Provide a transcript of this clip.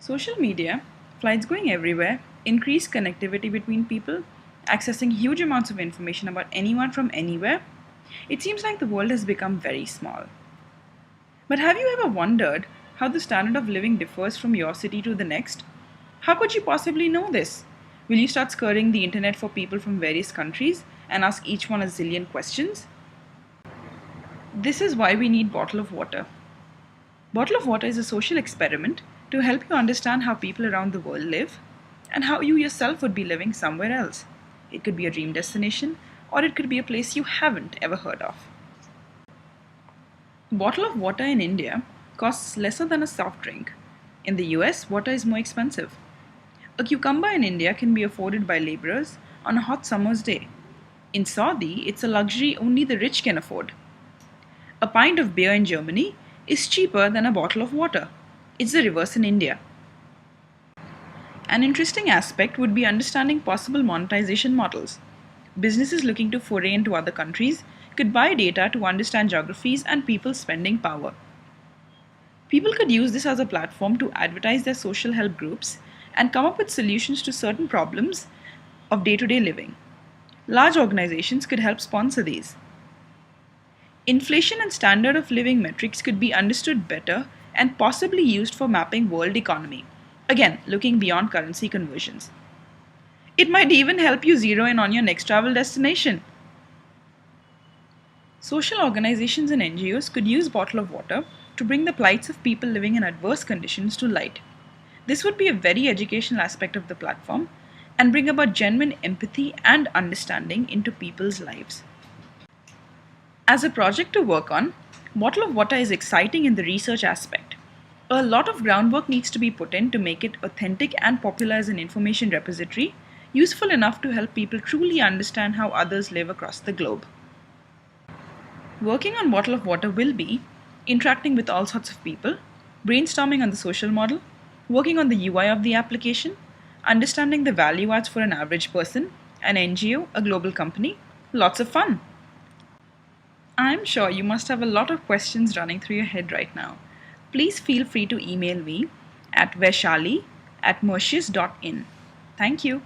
Social media, flights going everywhere, increased connectivity between people, accessing huge amounts of information about anyone from anywhere. It seems like the world has become very small. But have you ever wondered how the standard of living differs from your city to the next? How could you possibly know this? Will you start scouring the internet for people from various countries and ask each one a zillion questions? This is why we need Bottle of Water. Bottle of Water is a social experiment to help you understand how people around the world live and how you yourself would be living somewhere else. It could be a dream destination or it could be a place you haven't ever heard of. A bottle of water in India costs lesser than a soft drink. In the US, water is more expensive. A cucumber in India can be afforded by laborers on a hot summer's day. In Saudi, it's a luxury only the rich can afford. A pint of beer in Germany is cheaper than a bottle of water. It's the reverse in India. An interesting aspect would be understanding possible monetization models. Businesses looking to foray into other countries could buy data to understand geographies and people's spending power. People could use this as a platform to advertise their social help groups and come up with solutions to certain problems of day-to-day living. Large organizations could help sponsor these. Inflation and standard of living metrics could be understood better and possibly used for mapping world economy. Again, looking beyond currency conversions. It might even help you zero in on your next travel destination. Social organizations and NGOs could use Bottle of Water to bring the plights of people living in adverse conditions to light. This would be a very educational aspect of the platform and bring about genuine empathy and understanding into people's lives. As a project to work on, Bottle of Water is exciting in the research aspect. A lot of groundwork needs to be put in to make it authentic and popular as an information repository, useful enough to help people truly understand how others live across the globe. Working on Bottle of Water will be interacting with all sorts of people, brainstorming on the social model, working on the UI of the application, understanding the value adds for an average person, an NGO, a global company. Lots of fun! I'm sure you must have a lot of questions running through your head right now. Please feel free to email me at vaishali@mercius.in. Thank you.